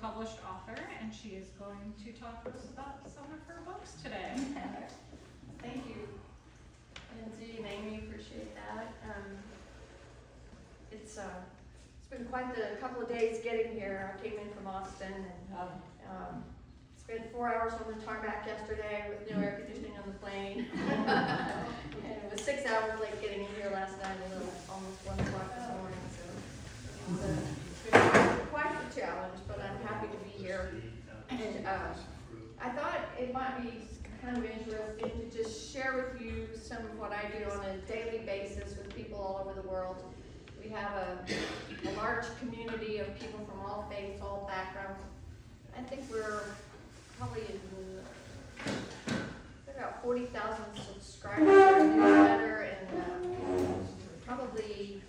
published author, and she is going to talk to us about some of her books today. Thank you, Lindsay and Amy, appreciate that. It's been quite the couple of days getting here. I came in from Austin and spent 4 hours on the tarmac yesterday with no air conditioning on the plane. And it was 6 hours late getting in here last night until almost 1 o'clock this morning. So it's been quite the challenge, but I'm happy to be here. And I thought it might be kind of interesting to just share with you some of what I do on a daily basis with people all over the world. We have a large community of people from all faiths, all backgrounds. I think we're probably about 40,000 subscribers to our newsletter and probably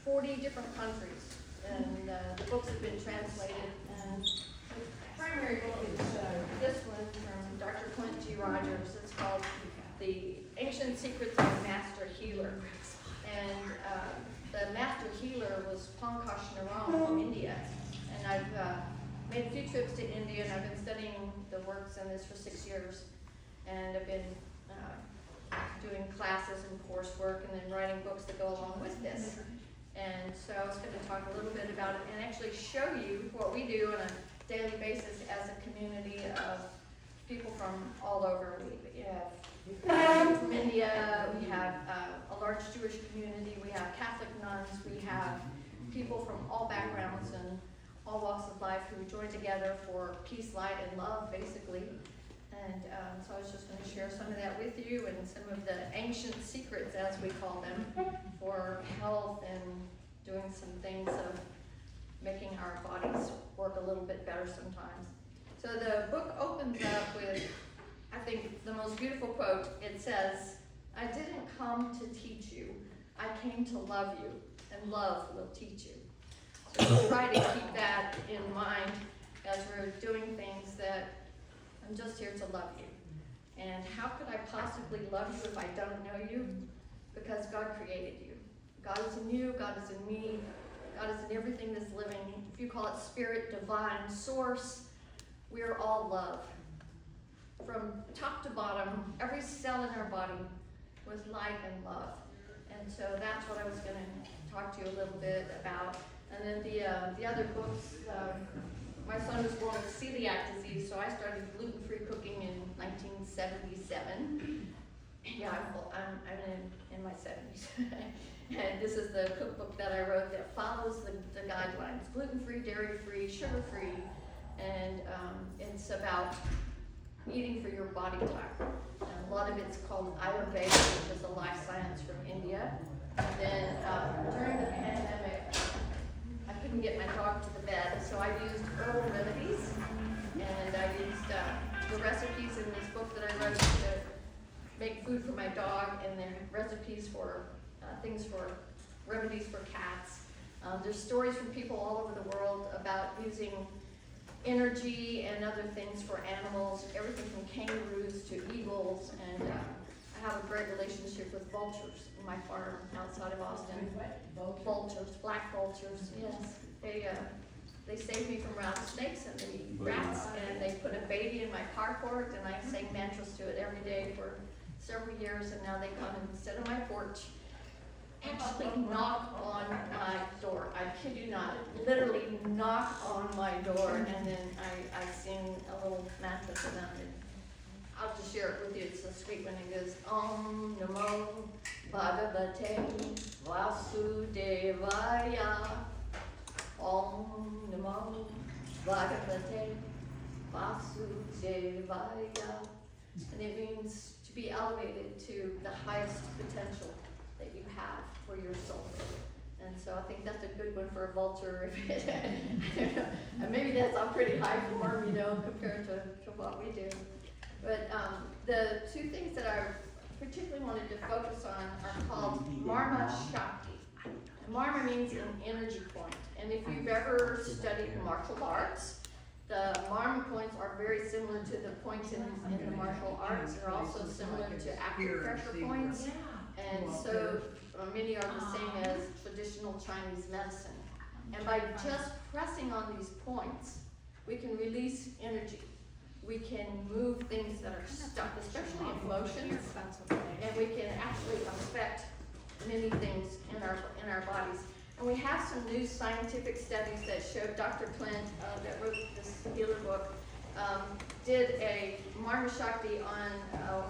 40 different countries. And the books have been translated. And the primary book is this one from Dr. Clint G. Rogers. It's called The Ancient Secrets of a Master Healer. And the Master Healer was Pankaj Naram from India. And I've made a few trips to India, and I've been studying the works in this for 6 years. And I've been doing classes and coursework and then writing books that go along with this. And so I was going to talk a little bit about it and actually show you what we do on a daily basis as a community of people from all over. We have from India, we have a large Jewish community, we have Catholic nuns, we have people from all backgrounds and all walks of life who join together for peace, light, and love, basically. And so I was just going to share some of that with you and some of the ancient secrets, as we call them, for health and doing some things of making our bodies work a little bit better sometimes. So the book opens up with, I think, the most beautiful quote. It says, "I didn't come to teach you, I came to love you, and love will teach you." So try to keep that in mind as we're doing things, that I'm just here to love you. And how could I possibly love you if I don't know you? Because God created you. God is in you, God is in me, God is in everything that's living. If you call it spirit, divine, source, we're all love. From top to bottom, every cell in our body was light and love. And so that's what I was going to talk to you a little bit about. And then the other books, my son was born with celiac disease, so I started gluten-free cooking in 1977. Yeah, I'm in my 70s. And this is the cookbook that I wrote that follows the guidelines: gluten-free, dairy-free, sugar-free, and it's about eating for your body type. And a lot of it's called Ayurveda, which is a life science from India. And then during the pandemic, I couldn't get my dog to the bed, so I used herbal remedies, and I used the recipes in this book that I wrote to make food for my dog, and then recipes for things for remedies for cats. There's stories from people all over the world about using energy and other things for animals, everything from kangaroos to eagles, and I have a great relationship with vultures in my farm outside of Austin. Vultures, black vultures, yes. They saved me from rattlesnakes and the rats, and they put a baby in my carport, and I sang mantras to it every day for several years, and now they come and sit on my porch, actually knock on my door. I kid you not, literally knock on my door, and then I sing a little mantra to them. And I'll just share it with you. It's so sweet when it goes, Om Namo Bhagavate Vasudevaya. Om Namo Bhagavate Vasudevaya. And it means to be elevated to the highest potential that you have for your soul. And so I think that's a good one for a vulture. I don't know. And maybe that's on pretty high form, compared to what we do. But the two things that I particularly wanted to focus on are called Marmaas Shakti. Marma means an energy point. And if you've ever studied martial arts, the Marma points are very similar to the points in the martial arts. They're also similar to acupressure points. And so many are the same as traditional Chinese medicine. And by just pressing on these points, we can release energy. We can move things that are stuck, especially emotions, and we can actually affect many things in our bodies. And we have some new scientific studies that showed Dr. Clint, that wrote this healer book, did a Marmaas on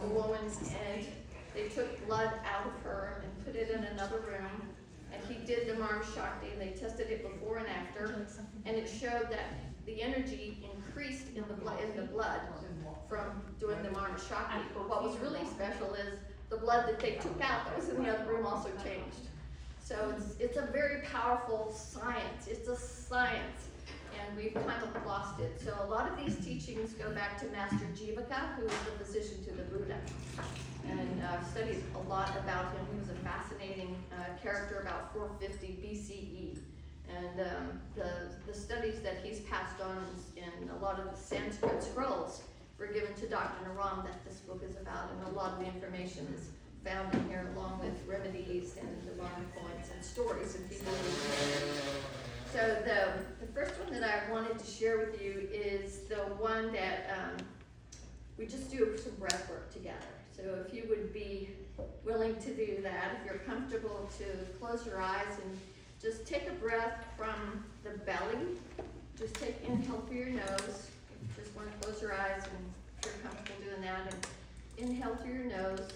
a woman, and they took blood out of her and put it in another room. And he did the Marmaas, and they tested it before and after, and it showed that the energy increased in the blood from doing the Marmaas. But what was really special is the blood that they took out that was in the other room also changed. So it's a very powerful science. It's a science, and we've kind of lost it. So a lot of these teachings go back to Master Jivaka, who was the physician to the Buddha. And I've studied a lot about him. He was a fascinating character about 450 BCE. And the studies that he's passed on in a lot of the Sanskrit scrolls were given to Dr. Naram, that this book is about, and a lot of the information is found in here, along with remedies and divine points and stories of people. So the first one that I wanted to share with you is the one that we just do some breath work together. So if you would be willing to do that, if you're comfortable to close your eyes and just take a breath from the belly. Just inhale through your nose. You just want to close your eyes, and if you're comfortable doing that, and inhale through your nose.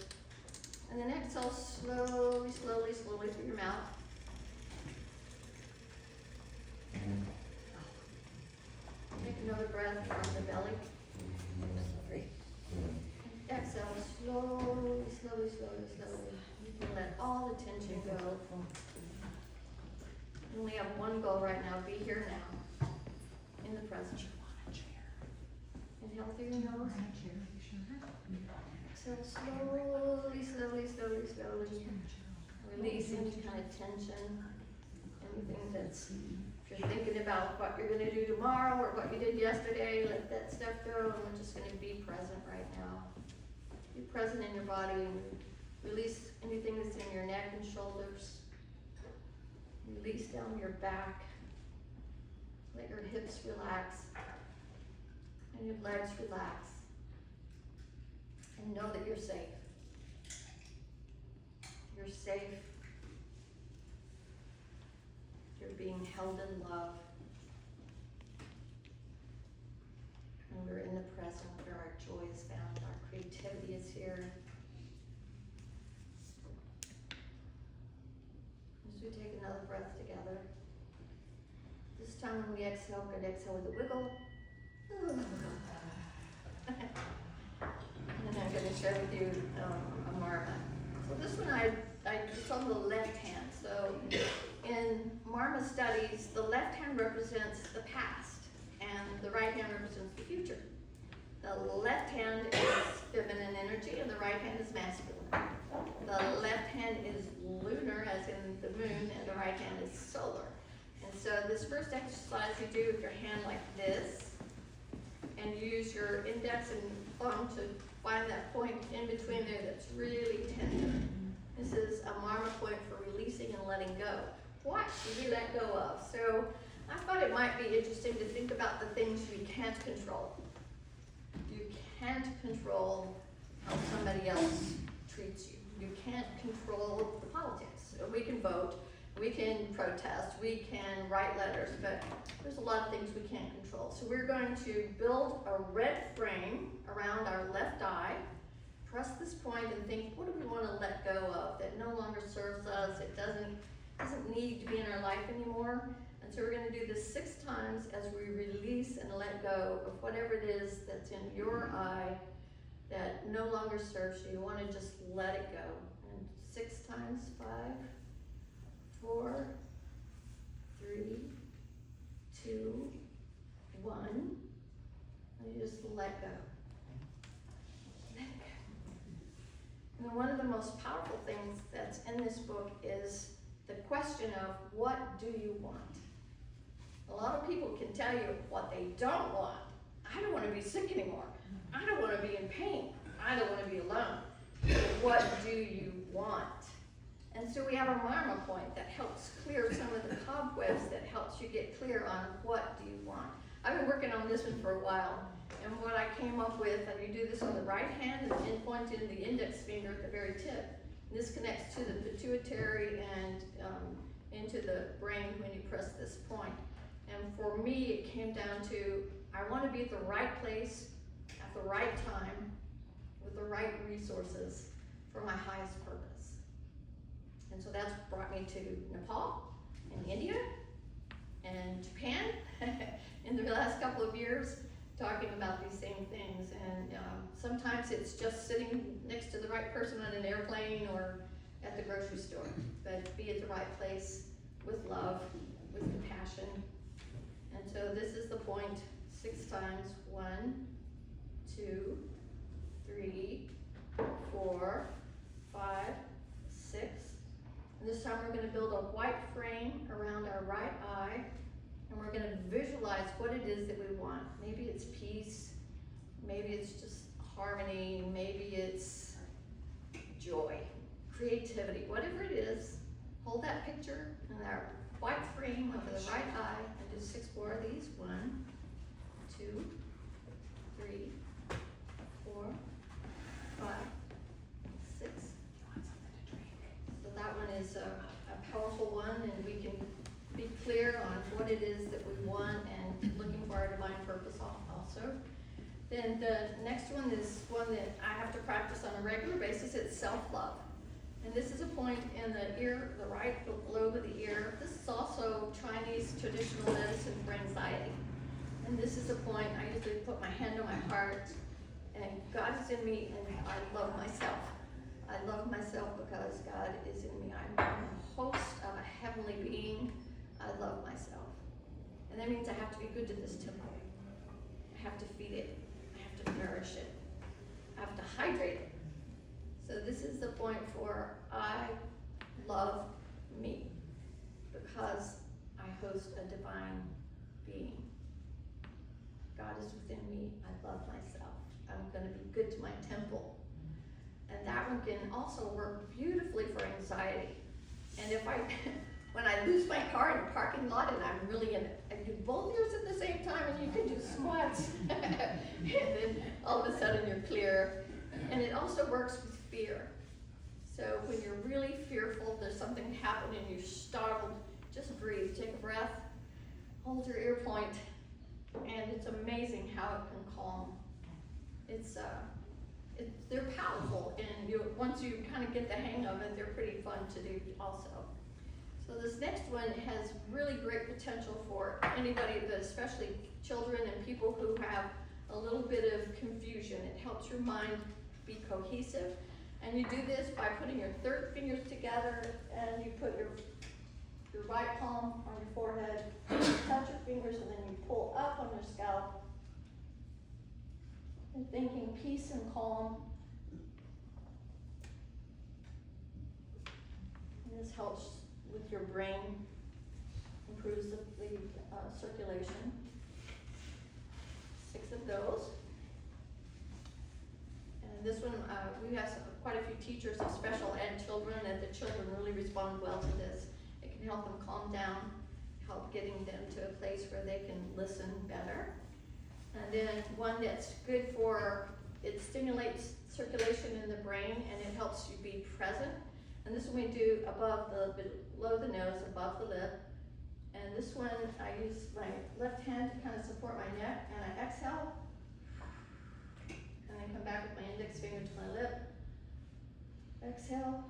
And then exhale slowly, slowly, slowly through your mouth. Take another breath from the belly. Exhale slowly, slowly, slowly, slowly. You can let all the tension go. You only have one goal right now. Be here now, in the present. Inhale through your nose. Exhale slowly, slowly, slowly, slowly. Release any kind of tension. Anything that's, if you're thinking about what you're going to do tomorrow or what you did yesterday, let that stuff go. And we're just going to be present right now. Be present in your body and release anything that's in your neck and shoulders. Release down your back. Let your hips relax and your legs relax. And know that you're safe. You're safe. You're being held in love. And we're in the present where our joy is found, our creativity is here. As we take another breath together. This time when we exhale, we're going to exhale with a wiggle. And then I'm going to share with you a Marma. So this one it's on the left hand. So in Marma studies, the left hand represents the past and the right hand represents the future. The left hand is feminine energy and the right hand is masculine. The left hand is lunar, as in the moon, and the right hand is solar. And so this first exercise you do with your hand like this, and use your index and thumb to find that point in between there that's really tender. This is a Marma point for releasing and letting go. What do you let go of? So I thought it might be interesting to think about the things you can't control. You can't control how somebody else treats you. You can't control the politics. We can vote, we can protest, we can write letters, but there's a lot of things we can't control. So we're going to build a red frame around our left eye. Press this point and think, what do we want to let go of that no longer serves us? It doesn't need to be in our life anymore. And so we're going to do this 6 times as we release and let go of whatever it is that's in your eye that no longer serves you. You want to just let it go. And 6 times, 5, 4, 3, 2, 1. And you just let go. Let go. And then one of the most powerful things that's in this book is the question of, what do you want? A lot of people can tell you what they don't want. I don't want to be sick anymore. I don't want to be in pain. I don't want to be alone. What do you want? And so we have a Marma point that helps clear some of the cobwebs, that helps you get clear on what do you want. I've been working on this one for a while, and what I came up with, and you do this on the right hand, and then point in the index finger at the very tip. And this connects to the pituitary and into the brain when you press this point. And for me, it came down to, I want to be at the right place, at the right time, with the right resources for my highest purpose. And so that's brought me to Nepal, and India, and Japan in the last couple of years, talking about these same things. And sometimes it's just sitting next to the right person on an airplane or at the grocery store, but be at the right place with love, with compassion. And so this is the point 6 times. 1, 2, 3, 4, 5, 6. And this time we're going to build a white frame around our right eye, and we're going to visualize what it is that we want. Maybe it's peace, maybe it's just harmony, maybe it's joy, creativity, whatever it is. Hold that picture in our white frame over the right eye and do 6 more of these. 1, 2, 3, 4, 5, 6. So that one is a powerful one, and we can be clear on what it is that we want and looking for our divine purpose also. Then the next one is one that I have to practice on a regular basis. It's self-love. And this is a point in the ear, the right lobe of the ear. This is also Chinese traditional medicine for anxiety. And this is a point I usually put my hand on my heart, and God is in me, and I love myself. I love myself because God is in me. I'm a host of a heavenly being. I love myself. And that means I have to be good to this temple. I have to feed it. I have to nourish it. I have to hydrate it. So this is the point for I love me, because I host a divine being. God is within me. I love myself. I'm going to be good to my temple. And that one can also work beautifully for anxiety. And if when I lose my car in a parking lot and I'm really in it, I do both ears at the same time, and you can do squats. And then all of a sudden you're clear. And it also works with fear. So when you're really fearful, there's something happening, you're startled, just breathe, take a breath, hold your ear point, and it's amazing how it can calm. They're powerful, and once you kind of get the hang of it, they're pretty fun to do also. So this next one has really great potential for anybody, but especially children and people who have a little bit of confusion. It helps your mind be cohesive. And you do this by putting your third fingers together, and you put your right palm on your forehead, touch your fingers, and then you pull up on your scalp. And thinking peace and calm. And this helps with your brain, improves the circulation. 6 of those. And this one, we have quite a few teachers of special ed children, and the children really respond well to this. It can help them calm down, help getting them to a place where they can listen better. And then one that's good for, it stimulates circulation in the brain, and it helps you be present. And this one we do below the nose, above the lip. And this one, I use my left hand to kind of support my neck, and I exhale. And then come back with my index finger to my lip. Exhale.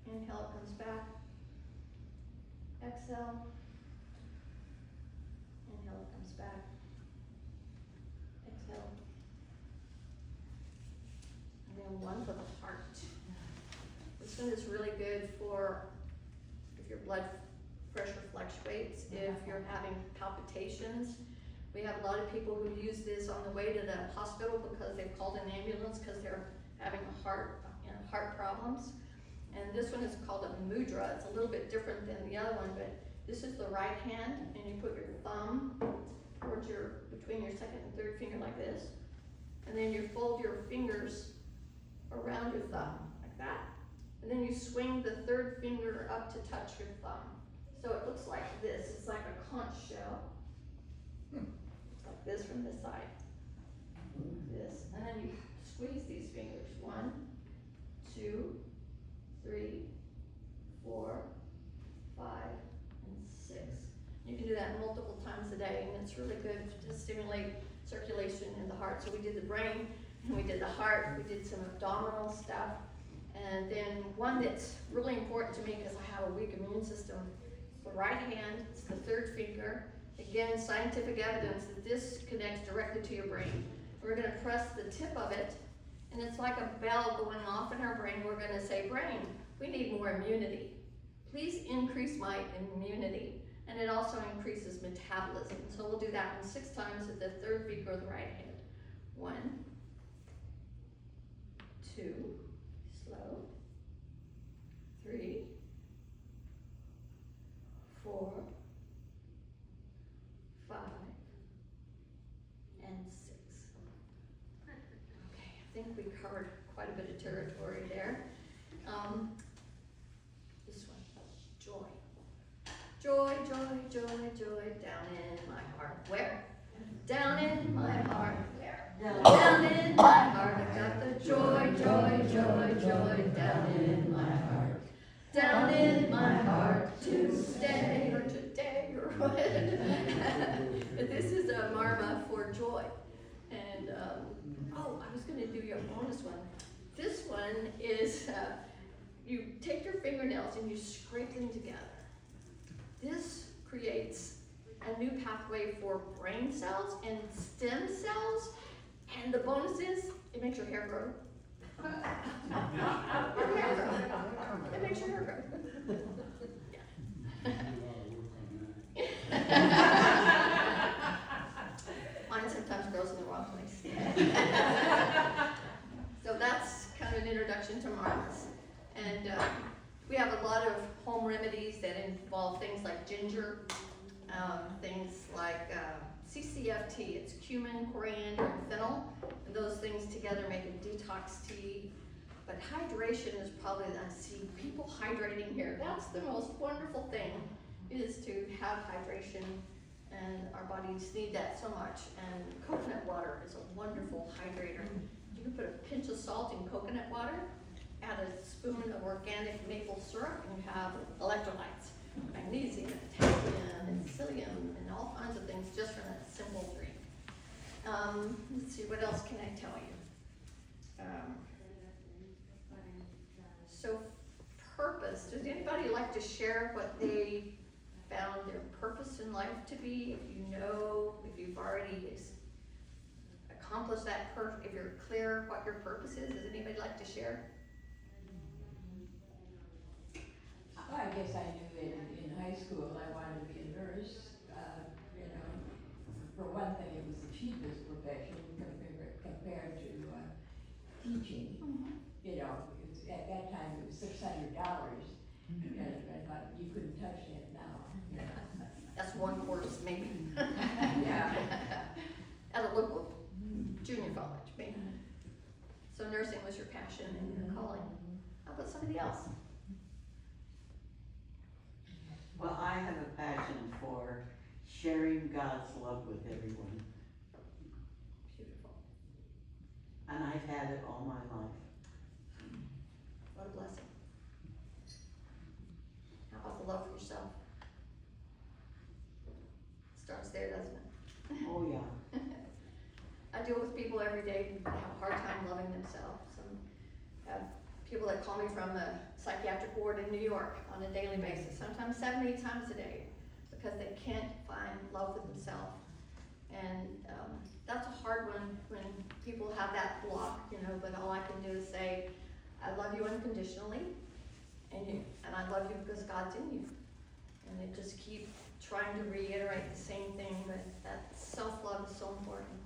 Inhale, it comes back. Exhale. Inhale, it comes back. Exhale. And then one for the heart. This one is really good for if your blood pressure fluctuates, if you're having palpitations. We have a lot of people who use this on the way to the hospital because they've called an ambulance because they're having heart problems. And this one is called a mudra. It's a little bit different than the other one, but this is the right hand, and you put your thumb towards between your second and third finger like this, and then you fold your fingers around your thumb like that, And then you swing the third finger up to touch your thumb. So it looks like this. It's like a conch shell. It's like this from this side. This. And then you squeeze these fingers. 1, 2, 3, 4, 5, and 6. You can do that multiple times a day, and it's really good to stimulate circulation in the heart. So we did the brain, and we did the heart, we did some abdominal stuff. And then one that's really important to me because I have a weak immune system, the right hand, it's the third finger. Again, scientific evidence that this connects directly to your brain. We're gonna press the tip of it, and it's like a bell going off in our brain. We're gonna say, brain, we need more immunity. Please increase my immunity. And it also increases metabolism. So we'll do that one 6 times at the third finger of the right hand. 1, 2, slow, 3, 4, 5, and 6. Okay, I think we covered quite a bit of territory there. This one, joy. Joy, joy, joy, joy, down in my heart. Where? Down in my heart. Where? Down in my heart. I got the joy, joy, joy, joy, down in my heart. Down in my heart to stay or today or what. But this is a Marmaas for joy. And, oh, I was going to do your bonus one. This one is, you take your fingernails and you scrape them together. This creates a new pathway for brain cells and stem cells, and the bonus is it makes your hair grow. Your hair grow. It makes your hair grow. Mine sometimes grows in the wrong place. So that's kind of an introduction to Marmaas. And we have a lot of home remedies that involve things like ginger, things like CCFT, it's cumin, coriander, and fennel, and those things together make a detox tea. But hydration is probably, I see people hydrating here. That's the most wonderful thing, is to have hydration, and our bodies need that so much. And coconut water is a wonderful hydrator. You can put a pinch of salt in coconut water, add a spoon of organic maple syrup, and you have electrolytes, magnesium, and potassium, and psyllium, and all kinds of things just from that simple drink. Let's see, what else can I tell you? So purpose, does anybody like to share what they found their purpose in life to be? If you know, if you've already accomplished that, if you're clear what your purpose is, does anybody like to share? Well, I guess I knew in high school I wanted to be a nurse. You know, for one thing, it was the cheapest profession compared to teaching. Mm-hmm. You know, at that time it was $600, and I thought you couldn't touch that now. You know. That's one course, maybe. Yeah. At a local junior college, maybe. So nursing was your passion and your calling. How about somebody else? Well, I have a passion for sharing God's love with everyone, Beautiful. and I've had it all my life. What a blessing. How about the love for yourself? Starts there, doesn't it? Oh, yeah. I deal with people every day who have a hard time loving themselves. Some people that call me from the psychiatric ward in New York on a daily basis, sometimes 7, 8 times a day, because they can't find love for themselves. And that's a hard one when people have that block, you know, but all I can do is say, I love you unconditionally, and I love you because God's in you. And they just keep trying to reiterate the same thing, but that self-love is so important.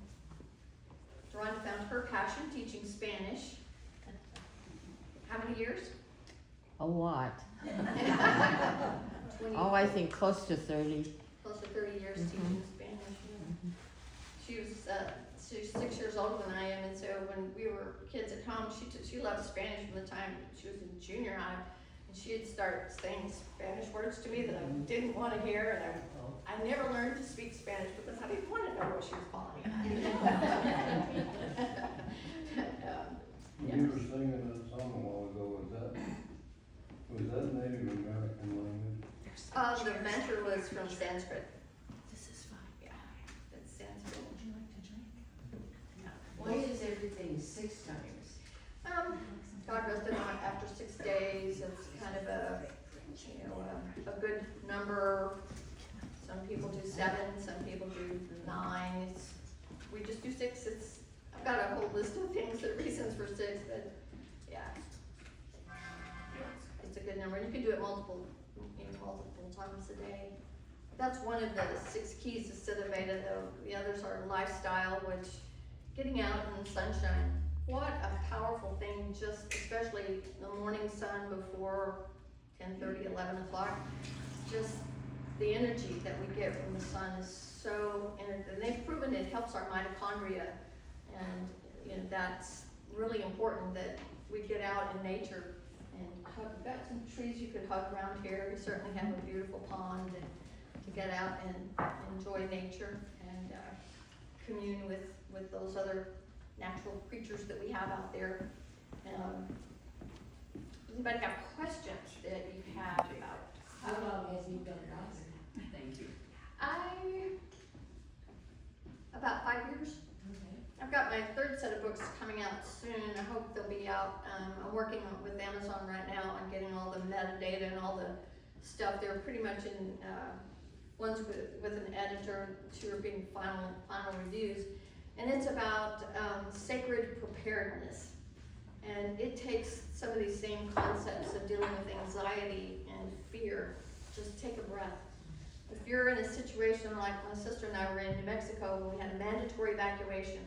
Rhonda found her passion teaching Spanish. How many years? A lot. 20, Oh, I think close to 30. close to 30 years teaching Spanish. She was she's 6 years older than I am, and so when when we were kids at home, she loved Spanish from the time she was in junior high. And she'd start saying Spanish words to me that I didn't want to hear, and I never learned to speak Spanish because I didn't want to know what she was calling me. You were singing that song a while ago, was that Native American language? The mentor was from Sanskrit. This is fine. Yeah, it's Sanskrit. Would you like to drink? Why is everything 6 times? God rested on after 6 days. It's kind of a good number. Some people do 7, some people do 9. We just do 6. I've got a whole list of things, the reasons for 6, but yeah. It's a good number. You can do it multiple times a day. That's one of the 6 keys to Siddhaveda, though. The others are lifestyle, which getting out in the sunshine. What a powerful thing, just especially the morning sun before 10:30, 11 o'clock. Just the energy that we get from the sun is so, and they've proven it helps our mitochondria. And that's really important that we get out in nature and hug. We've got some trees you could hug around here. We certainly have a beautiful pond to get out and enjoy nature and commune with those other natural creatures that we have out there. Does anybody have questions that you have about? How long has he been an author? Thank you. About 5 years. Okay. I've got my 3rd set of books coming out soon. I hope they'll be out. I'm working with Amazon right now on getting all the metadata and all the stuff. They're pretty much in, one's with an editor, 2 are being final reviews. And it's about sacred preparedness. And it takes some of these same concepts of dealing with anxiety and fear. Just take a breath. If you're in a situation like my sister and I were in New Mexico when we had a mandatory evacuation,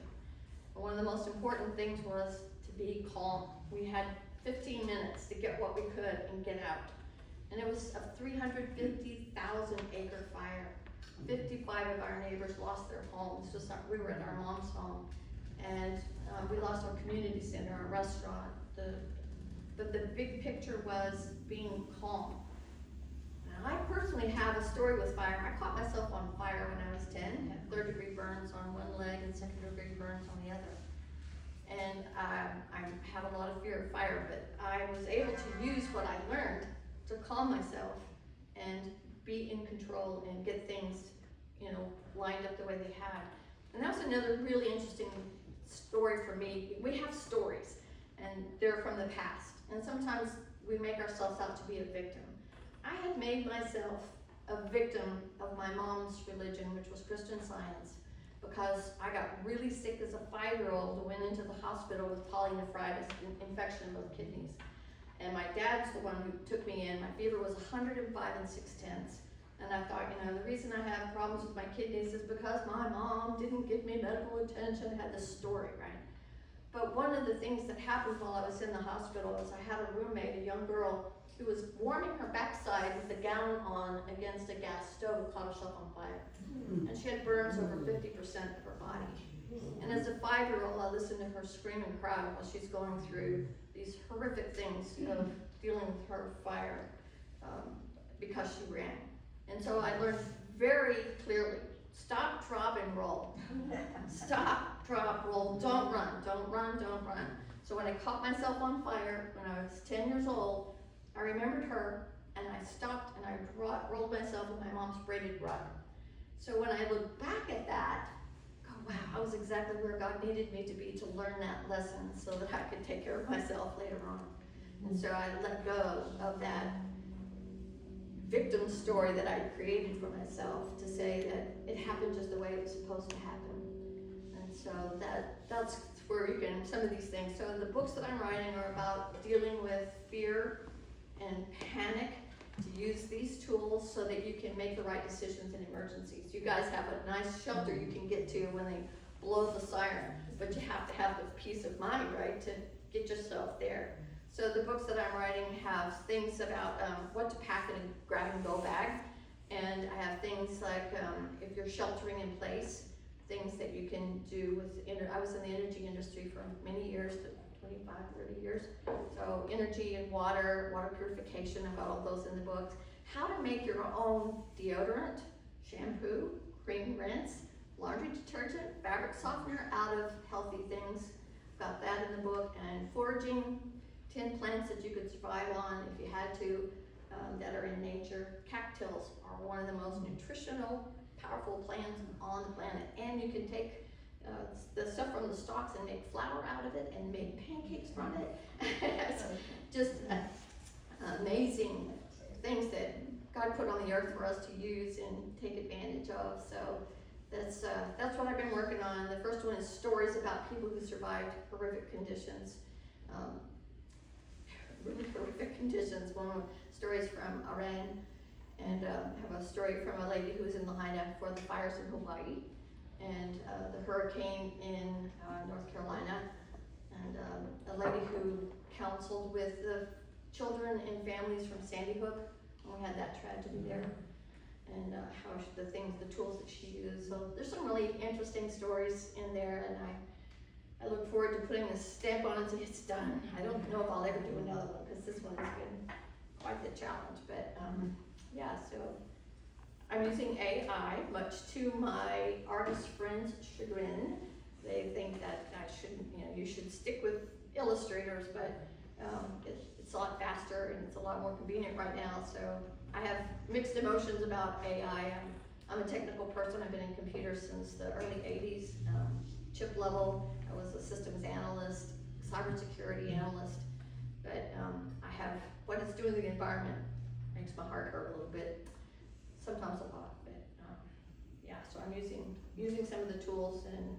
one of the most important things was to be calm. We had 15 minutes to get what we could and get out. And it was a 350,000 acre fire. 55 of our neighbors lost their homes. We were at our mom's home, and we lost our community center, our restaurant. But the big picture was being calm. Now, I personally have a story with fire. I caught myself on fire when I was 10, had 3rd-degree burns on one leg and 2nd-degree burns on the other. And I have a lot of fear of fire, but I was able to use what I learned to calm myself and be in control and get things, lined up the way they had. And that was another really interesting story for me. We have stories, and they're from the past. And sometimes we make ourselves out to be a victim. I had made myself a victim of my mom's religion, which was Christian Science, because I got really sick as a 5-year-old, went into the hospital with polynephritis, infection of both kidneys. And my dad's the one who took me in. My fever was 105 6/10. And I thought, the reason I have problems with my kidneys is because my mom didn't give me medical attention. I had this story, right? But one of the things that happened while I was in the hospital is I had a roommate, a young girl, who was warming her backside with a gown on against a gas stove and caught herself on fire. And she had burns over 50% of her body. And as a 5-year-old, I listened to her scream and cry while she's going through these horrific things of dealing with her fire because she ran. And so I learned very clearly, stop, drop, and roll. Stop, drop, roll, don't run, don't run, don't run. So when I caught myself on fire when I was 10 years old, I remembered her, and I stopped and I rolled myself in my mom's braided rug. So when I look back at that, wow, I was exactly where God needed me to be to learn that lesson so that I could take care of myself later on. And so I let go of that victim story that I created for myself to say that it happened just the way it was supposed to happen. And so that's where you can, some of these things. So the books that I'm writing are about dealing with fear and panic, to use these tools so that you can make the right decisions in emergencies. You guys have a nice shelter you can get to when they blow the siren, but you have to have the peace of mind, right, to get yourself there. So the books that I'm writing have things about what to pack in a grab-and-go bag, and I have things like if you're sheltering in place, things that you can do with, I was in the energy industry for many years, 25, 30 years. So energy and water purification, I've got all those in the books. How to make your own deodorant, shampoo, cream rinse, laundry detergent, fabric softener out of healthy things. Got that in the book. And foraging, 10 plants that you could survive on if you had to, that are in nature. Cattails are one of the most nutritional, powerful plants on the planet. And you can take the stuff from the stalks and make flour out of it and make pancakes from it. It's just amazing things that God put on the earth for us to use and take advantage of. So that's what I've been working on. The first one is stories about people who survived horrific conditions. Really horrific conditions. One stories from Iran, and have a story from a lady who was in Lahaina for the fires in Hawaii, and the hurricane in North Carolina, and a lady who counseled with the children and families from Sandy Hook when we had that tragedy there, and how the tools that she used. So there's some really interesting stories in there, and I look forward to putting this stamp on it and it's done. I don't know if I'll ever do another one because this one has been quite the challenge, but yeah, so I'm using AI, much to my artist friends' chagrin. They think that I shouldn't, you should stick with illustrators, but it's a lot faster and it's a lot more convenient right now. So I have mixed emotions about AI. I'm a technical person. I've been in computers since the early 80s, chip level. I was a systems analyst, cybersecurity analyst, but I have what it's doing to the environment makes my heart hurt a little bit, sometimes a lot, but yeah, so I'm using some of the tools and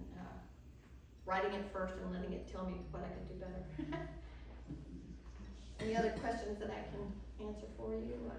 writing it first and letting it tell me what I could do better. Any other questions that I can answer for you?